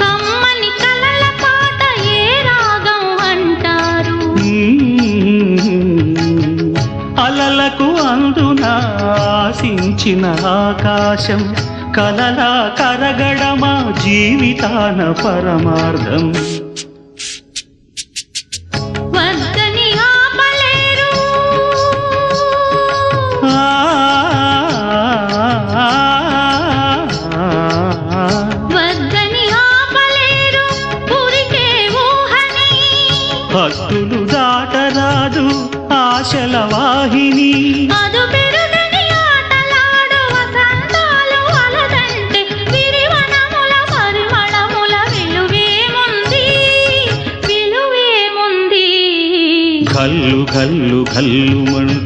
కమ్మని కలల పాట ఏ రాగం అంటారు అలలకు అందున ఆశించిన ఆకాశం కలలా కరగడమా జీవితాన పరమార్థం వద్దని ఆపలేరు వద్దని ఆపలేరు పురికే ఊహని భక్తులు దాటరాదు ఆశల వాహిని అదు పెరుగని ఆటలాడు వసంతాలు అలదంటే విరివనముల పరిమళముల విలువేముంది ఘల్లు ఘల్లు ఘల్లుమంటూ